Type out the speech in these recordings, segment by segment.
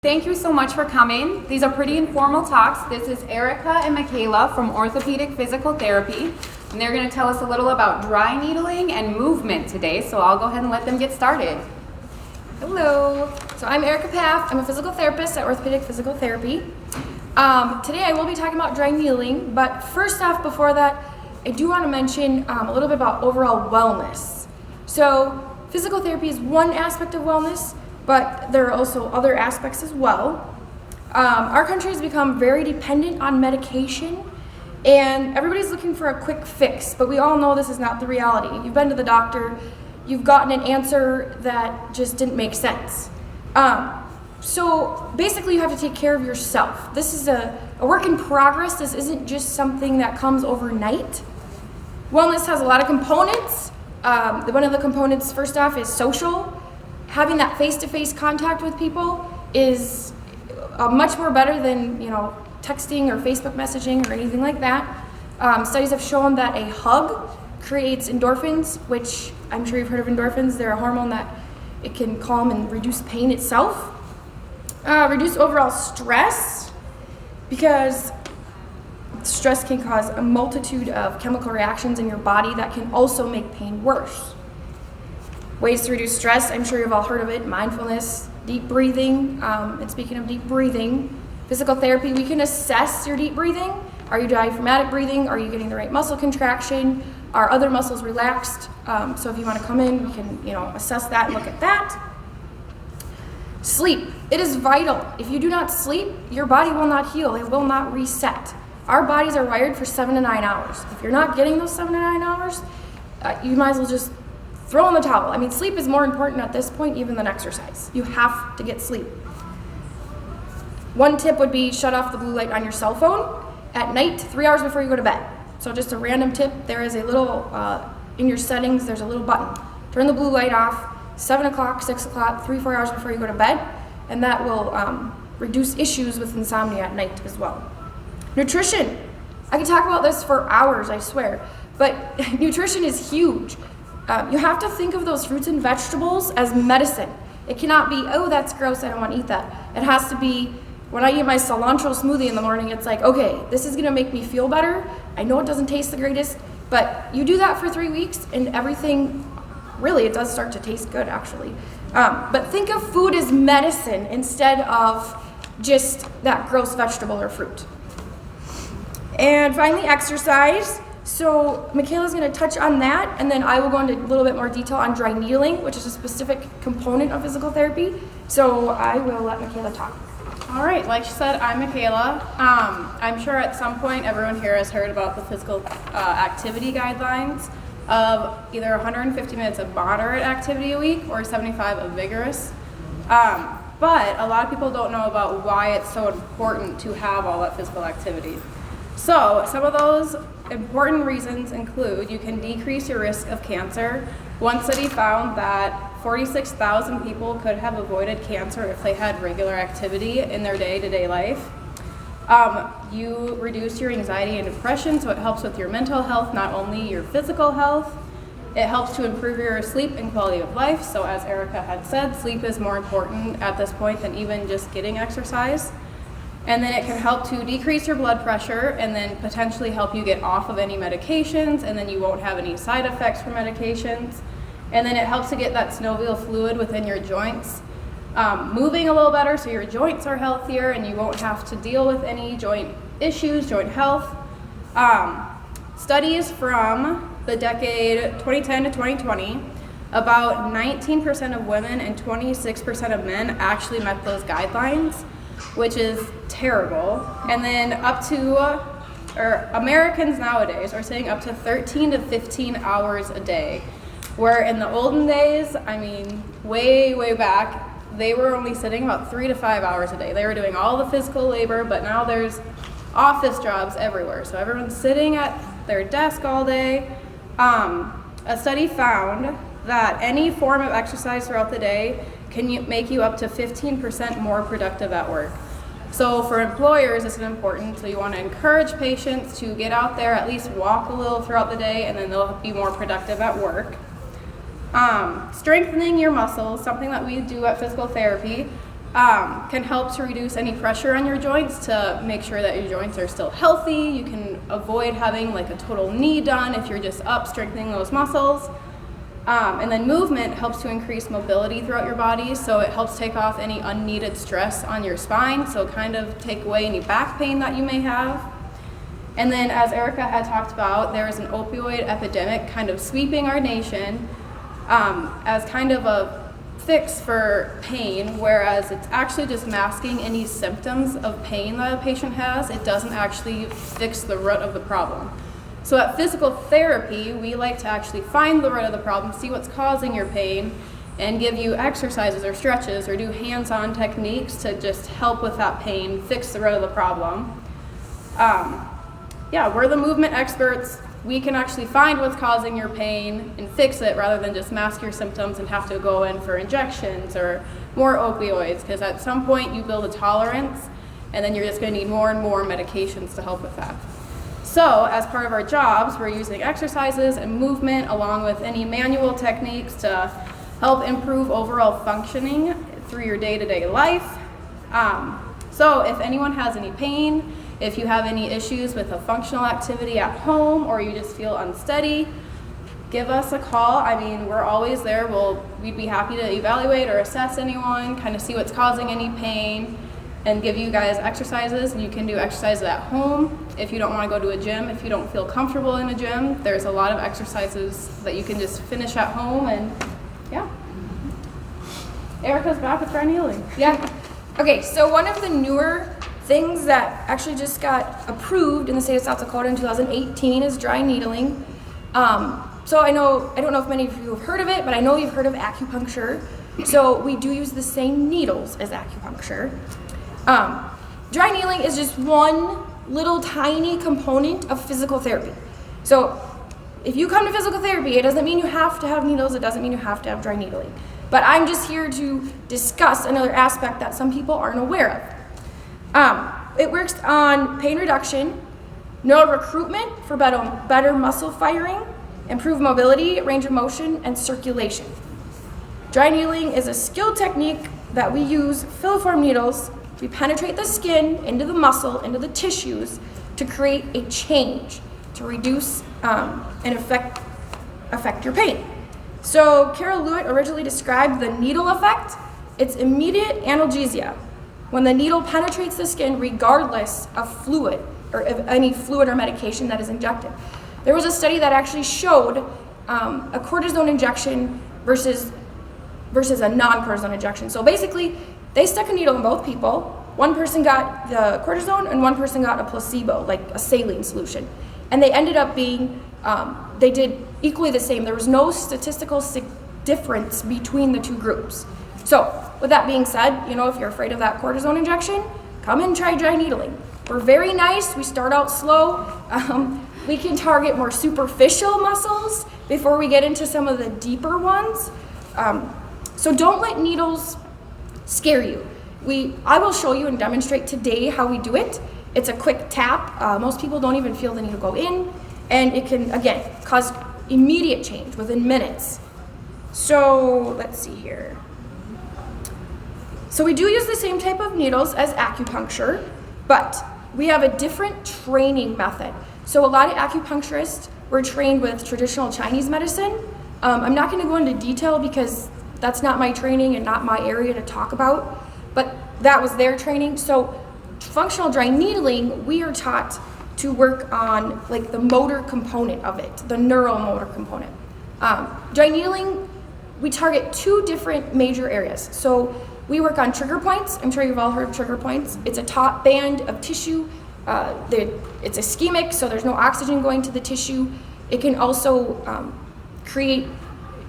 Thank you so much for coming. These are pretty informal talks. This is Erica and Mikayla from Orthopedic Physical Therapy, and they're going to tell us a little about dry needling and movement today, so I'll go ahead and let them get started. Hello. So I'm Erica Pfaff. I'm a physical therapist at Orthopedic Physical Therapy. Today I will be talking about dry needling, but first off, before that, I do want to mention a little bit about overall wellness. So physical therapy is one aspect of wellness, but there are also other aspects as well. Our country has become very dependent on medication, and everybody's looking for a quick fix, but we all know this is not the reality. You've been to the doctor, you've gotten an answer that just didn't make sense. So basically you have to take care of yourself. This is a work in progress. This isn't just something that comes overnight. Wellness has a lot of components. One of the components, first off, is social. Having that face-to-face contact with people is much more better than texting or Facebook messaging or anything like that. Studies have shown that a hug creates endorphins, which I'm sure you've heard of endorphins. They're a hormone that it can calm and reduce pain itself. Reduce overall stress, because stress can cause a multitude of chemical reactions in your body that can also make pain worse. Ways to reduce stress, I'm sure you've all heard of it: mindfulness, deep breathing. And speaking of deep breathing, physical therapy, we can assess your deep breathing. Are you diaphragmatic breathing? Are you getting the right muscle contraction? Are other muscles relaxed? So if you want to come in, we can assess that and look at that. Sleep. It is vital. If you do not sleep, your body will not heal. It will not reset. Our bodies are wired for 7 to 9 hours. If you're not getting those 7 to 9 hours, you might as well just throw in the towel. I mean, sleep is more important at this point even than exercise. You have to get sleep. One tip would be shut off the blue light on your cell phone at night, 3 hours before you go to bed. So just a random tip, there is a little, in your settings, there's a little button. Turn the blue light off 7 o'clock, 6 o'clock, 3-4 hours before you go to bed, and that will reduce issues with insomnia at night as well. Nutrition. I could talk about this for hours, I swear, but nutrition is huge. You have to think of those fruits and vegetables as medicine. It cannot be, oh, that's gross, I don't want to eat that. It has to be, when I eat my cilantro smoothie in the morning, it's like, okay, this is going to make me feel better. I know it doesn't taste the greatest, but you do that for 3 weeks and everything, really, it does start to taste good, actually. But think of food as medicine instead of just that gross vegetable or fruit. And finally, exercise. So Mikayla's going to touch on that, and then I will go into a little bit more detail on dry needling, which is a specific component of physical therapy. So I will let Mikayla talk. All right, like she said, I'm Mikayla. I'm sure at some point everyone here has heard about the physical activity guidelines of either 150 minutes of moderate activity a week or 75 of vigorous. But a lot of people don't know about why it's so important to have all that physical activity. So some of those important reasons include: you can decrease your risk of cancer. One study found that 46,000 people could have avoided cancer if they had regular activity in their day-to-day life. You reduce your anxiety and depression, so it helps with your mental health, not only your physical health. It helps to improve your sleep and quality of life. So as Erica had said, sleep is more important at this point than even just getting exercise. And then it can help to decrease your blood pressure and then potentially help you get off of any medications, and then you won't have any side effects from medications. And then it helps to get that synovial fluid within your joints moving a little better, so your joints are healthier and you won't have to deal with any joint issues, joint health. Studies from the decade 2010 to 2020, about 19% of women and 26% of men actually met those guidelines, which is terrible. And then Americans nowadays are sitting up to 13 to 15 hours a day, where in the olden days, I mean, way back, they were only sitting about 3 to 5 hours a day. They were doing all the physical labor, but now there's office jobs everywhere. So everyone's sitting at their desk all day. A study found that any form of exercise throughout the day can make you up to 15% more productive at work. So for employers, this is important. So you want to encourage patients to get out there, at least walk a little throughout the day, and then they'll be more productive at work. Strengthening your muscles, something that we do at physical therapy. can help to reduce any pressure on your joints to make sure that your joints are still healthy. You can avoid having like a total knee done if you're just up strengthening those muscles. And then movement helps to increase mobility throughout your body, so it helps take off any unneeded stress on your spine, so kind of take away any back pain that you may have. And then, as Erica had talked about, there is an opioid epidemic kind of sweeping our nation as kind of a fix for pain, whereas it's actually just masking any symptoms of pain that a patient has. It doesn't actually fix the root of the problem. So at physical therapy, we like to actually find the root of the problem, see what's causing your pain, and give you exercises or stretches or do hands-on techniques to just help with that pain, fix the root of the problem. Yeah, we're the movement experts. We can actually find what's causing your pain and fix it rather than just mask your symptoms and have to go in for injections or more opioids, because at some point you build a tolerance and then you're just going to need more and more medications to help with that. So as part of our jobs, we're using exercises and movement along with any manual techniques to help improve overall functioning through your day-to-day life. So if anyone has any pain, if you have any issues with a functional activity at home or you just feel unsteady, give us a call. I mean, we're always there. We'd be happy to evaluate or assess anyone, kind of see what's causing any pain, and give you guys exercises. And you can do exercises at home if you don't want to go to a gym. If you don't feel comfortable in a gym, there's a lot of exercises that you can just finish at home. And yeah, Erica's back with dry needling. Yeah. Okay, so one of the newer things that actually just got approved in the state of South Dakota in 2018 is dry needling. So I don't know if many of you have heard of it, but I know you've heard of acupuncture. So we do use the same needles as acupuncture. Dry needling is just one little tiny component of physical therapy. So if you come to physical therapy, it doesn't mean you have to have needles, it doesn't mean you have to have dry needling. But I'm just here to discuss another aspect that some people aren't aware of. It works on pain reduction, neural recruitment for better muscle firing, improved mobility, range of motion, and circulation. Dry needling is a skilled technique that we use filiform needles. We penetrate the skin into the muscle, into the tissues to create a change, to reduce and affect your pain. So Carol Lewitt originally described the needle effect. It's immediate analgesia when the needle penetrates the skin regardless of fluid or of any fluid or medication that is injected. There was a study that actually showed a cortisone injection versus a non-cortisone injection. So basically, they stuck a needle in both people. One person got the cortisone and one person got a placebo, like a saline solution. And they ended up being, they did equally the same. There was no statistical difference between the two groups. So with that being said, if you're afraid of that cortisone injection, come and try dry needling. We're very nice. We start out slow. We can target more superficial muscles before we get into some of the deeper ones. So don't let needles scare you. I will show you and demonstrate today how we do it. It's a quick tap. Most people don't even feel the needle go in, and it can, again, cause immediate change within minutes. So let's see here. So we do use the same type of needles as acupuncture, but we have a different training method. So a lot of acupuncturists were trained with traditional Chinese medicine. I'm not going to go into detail because that's not my training and not my area to talk about, but that was their training. So functional dry needling, we are taught to work on like the motor component of it, the neuromotor component. Dry needling, we target two different major areas. So we work on trigger points. I'm sure you've all heard of trigger points. It's a taut band of tissue. It's ischemic, so there's no oxygen going to the tissue. It can also create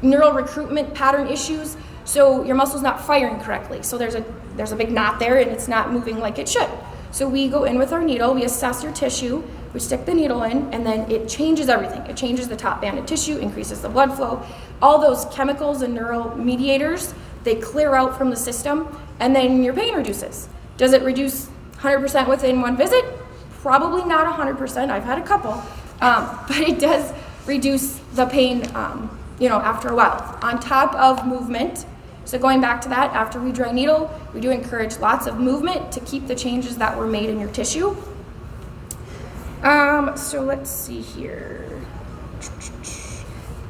neural recruitment pattern issues, so your muscle's not firing correctly. So there's a big knot there and it's not moving like it should. So we go in with our needle, we assess your tissue, we stick the needle in, and then it changes everything. It changes the top band of tissue, increases the blood flow. All those chemicals and neural mediators, they clear out from the system, and then your pain reduces. Does it reduce 100% within one visit? Probably not 100%, I've had a couple, but it does reduce the pain after a while. On top of movement, So going back to that, after we dry needle, we do encourage lots of movement to keep the changes that were made in your tissue. So let's see here.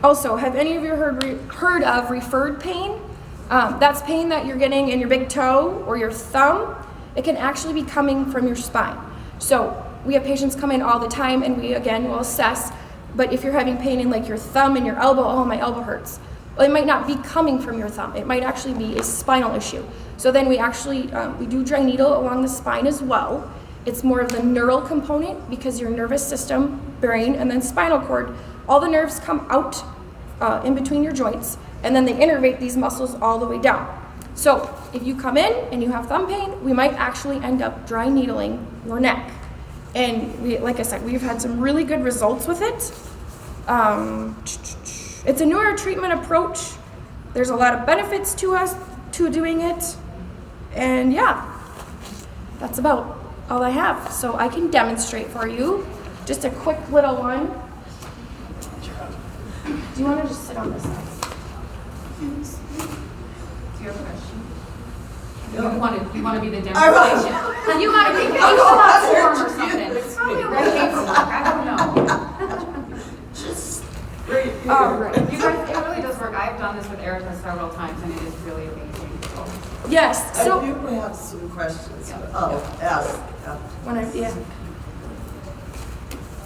Also, have any of you heard of referred pain? That's pain that you're getting in your big toe or your thumb. It can actually be coming from your spine. So we have patients come in all the time and we again will assess, but if you're having pain in like your thumb and your elbow, oh, my elbow hurts. Well, it might not be coming from your thumb. It might actually be a spinal issue. So then we actually, we do dry needle along the spine as well. It's more of the neural component because your nervous system, brain, and then spinal cord, all the nerves come out in between your joints, and then they innervate these muscles all the way down. So if you come in and you have thumb pain, we might actually end up dry needling your neck. And we, like I said, we've had some really good results with it. It's a newer treatment approach. There's a lot of benefits to doing it. And yeah, that's about all I have. So I can demonstrate for you just a quick little one. Do you want to just sit on this side? Do you have a question? You want to be the demonstration? You want to be form or something? It's probably right paperwork. I don't know. Right. You guys, it really does work. I've done this with Erica several times, and it is really amazing. Yes. So I do have some questions. Ask. yeah.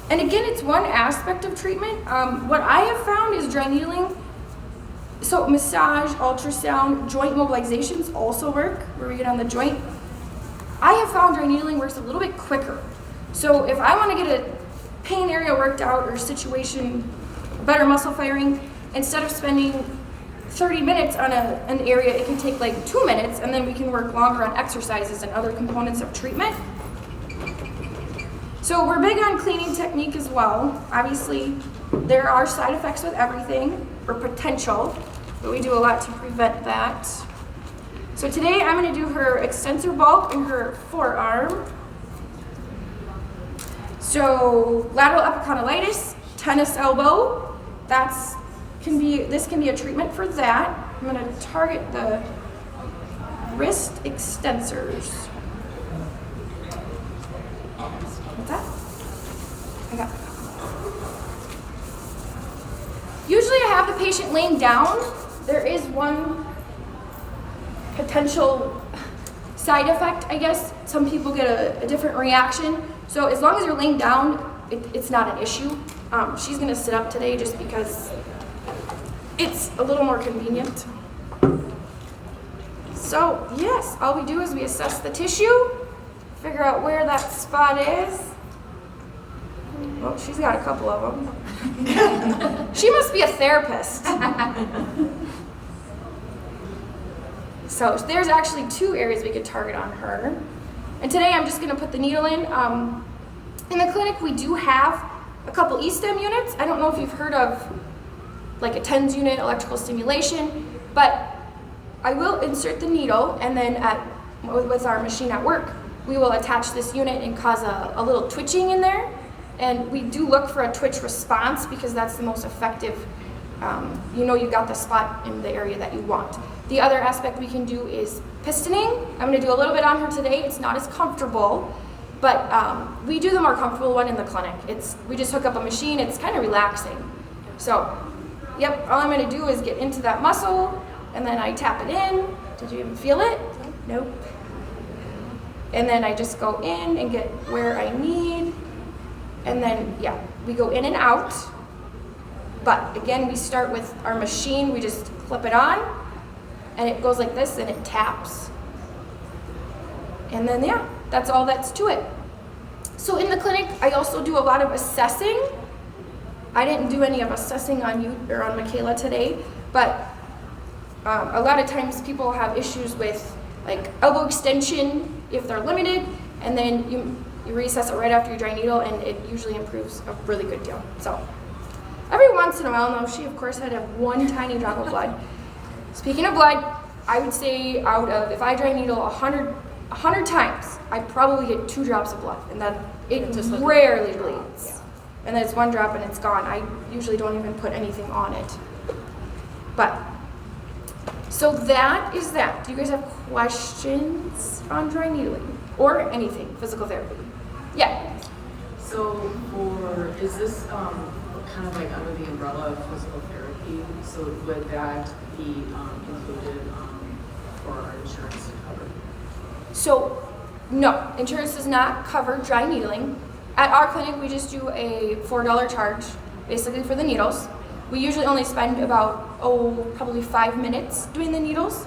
And again, it's one aspect of treatment. What I have found is dry needling. So massage, ultrasound, joint mobilizations also work, where we get on the joint. I have found dry needling works a little bit quicker. So if I want to get a pain area worked out or situation, better muscle firing, instead of spending 30 minutes on an area, it can take like 2 minutes, and then we can work longer on exercises and other components of treatment. So we're big on cleaning technique as well. Obviously, there are side effects with everything, or potential, but we do a lot to prevent that. So today I'm going to do her extensor bulk in her forearm. So lateral epicondylitis, tennis elbow, this can be a treatment for that. I'm going to target the wrist extensors. What's that? I got it. Usually I have the patient laying down. There is one potential side effect, I guess. Some people get a different reaction. So as long as you're laying down, it's not an issue. She's gonna sit up today just because it's a little more convenient. So yes, all we do is we assess the tissue, figure out where that spot is. Well, she's got a couple of them. She must be a therapist. So there's actually 2 areas we could target on her. And today I'm just gonna put the needle in. In the clinic, we do have a couple E-stim units. I don't know if you've heard of like a TENS unit, electrical stimulation, but I will insert the needle, and then with our machine at work, we will attach this unit and cause a little twitching in there. And we do look for a twitch response because that's the most effective. You know you got the spot in the area that you want. The other aspect we can do is pistoning. I'm going to do a little bit on her today. It's not as comfortable, but we do the more comfortable one in the clinic. We just hook up a machine. It's kind of relaxing. So, yep, all I'm going to do is get into that muscle, and then I tap it in. Did you even feel it? Nope. And then I just go in and get where I need. And then, yeah, we go in and out. But again, we start with our machine. We just clip it on, and it goes like this, and it taps. And then, yeah, that's all that's to it. So in the clinic, I also do a lot of assessing. I didn't do any of assessing on you or on Mikayla today, but a lot of times people have issues with like elbow extension if they're limited, and then you reassess it right after you dry needle, and it usually improves a really good deal. So every once in a while, now she of course had to have 1 tiny drop of blood. Speaking of blood, I would say out of, if I dry needle 100 times, I probably get 2 drops of blood, and that it just rarely bleeds. Yeah. And then it's 1 drop and it's gone. I usually don't even put anything on it. But So that is that. Do you guys have questions on dry needling or anything physical therapy? Yeah. So is this kind of like under the umbrella of physical therapy? So would that be included for our insurance to cover? So no, insurance does not cover dry needling. At our clinic, we just do a $4 charge, basically for the needles. We usually only spend about, probably 5 minutes doing the needles,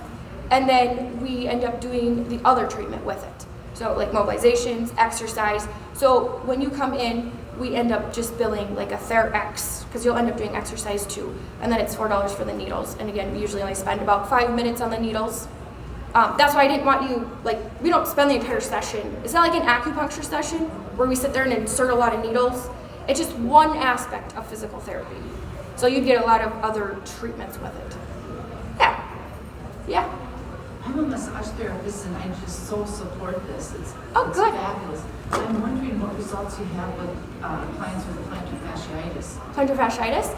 and then we end up doing the other treatment with it. So like mobilizations, exercise. So when you come in, we end up just billing like a TheraX, because you'll end up doing exercise too, and then it's $4 for the needles. And again, we usually only spend about 5 minutes on the needles. That's why I didn't want you, we don't spend the entire session. It's not like an acupuncture session where we sit there and insert a lot of needles. It's just one aspect of physical therapy. So you'd get a lot of other treatments with it. Yeah. I'm a massage therapist and I just so support this. It's good. fabulous. I'm wondering what results you have with clients with plantar fasciitis. Plantar fasciitis?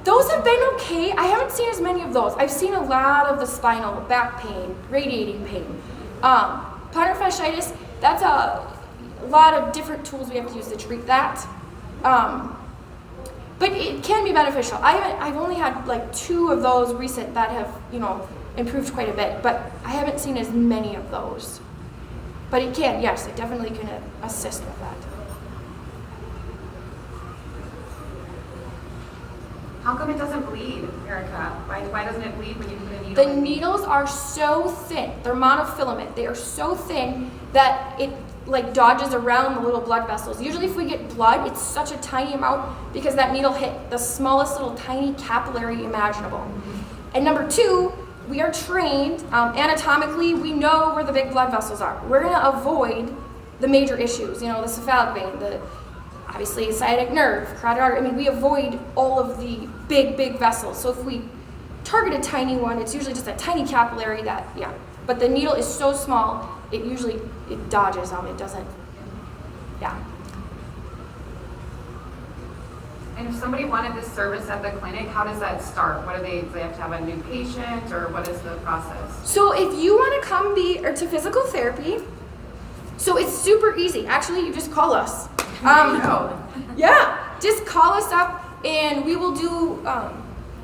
Those have been okay. I haven't seen as many of those. I've seen a lot of the spinal, back pain, radiating pain. Plantar fasciitis, that's a lot of different tools we have to use to treat that. But it can be beneficial. I've only had like 2 of those recent that have, improved quite a bit, but I haven't seen as many of those. But it can, yes, it definitely can assist with that. How come it doesn't bleed, Erica? Why doesn't it bleed when you put a needle The in? needles are so thin, they're monofilament. They are so thin that it dodges around the little blood vessels. Usually if we get blood, it's such a tiny amount because that needle hit the smallest little tiny capillary imaginable. And number 2, we are trained, anatomically, we know where the big blood vessels are. We're gonna avoid the major issues, the cephalic vein, obviously sciatic nerve, carotid artery. We avoid all of the big vessels. So if we target a tiny one, it's usually just a tiny capillary but the needle is so small, it dodges them, it doesn't, And if somebody wanted this service at the clinic, how does that start? Do they have to have a new patient, or what is the process? So if you want to come to physical therapy, so it's super easy. Actually, you just call us. Just call us up and we will do,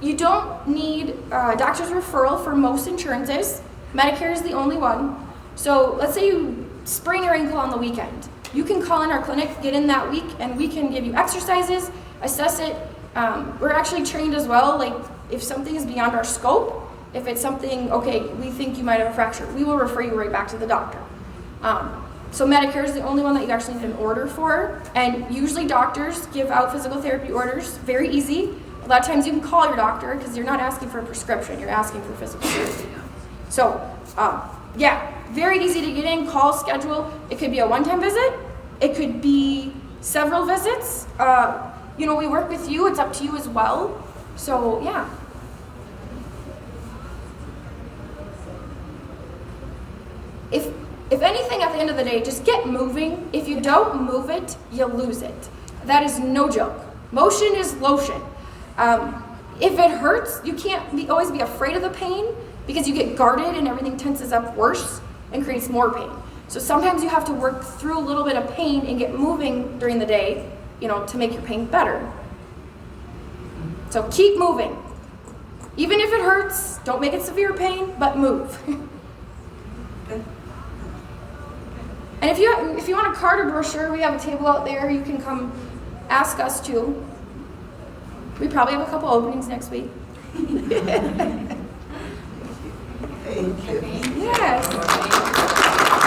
you don't need a doctor's referral for most insurances. Medicare is the only one. So let's say you sprain your ankle on the weekend. You can call in our clinic, get in that week, and we can give you exercises, assess it. We're actually trained as well, if something is beyond our scope, if it's something, we think you might have a fracture, we will refer you right back to the doctor. So Medicare is the only one that you actually need an order for, and usually doctors give out physical therapy orders, very easy. A lot of times you can call your doctor because you're not asking for a prescription, you're asking for physical therapy. So, very easy to get in, call, schedule. It could be a one-time visit, it could be several visits. We work with you, it's up to you as well. So, If anything, at the end of the day, just get moving. If you don't move it, you lose it. That is no joke. Motion is lotion. If it hurts, you can't always be afraid of the pain because you get guarded and everything tenses up worse and creates more pain. So sometimes you have to work through a little bit of pain and get moving during the day, to make your pain better. So keep moving. Even if it hurts, don't make it severe pain, but move. And if you want a card or brochure, we have a table out there. You can come ask us too. We probably have a couple openings next week. Thank you.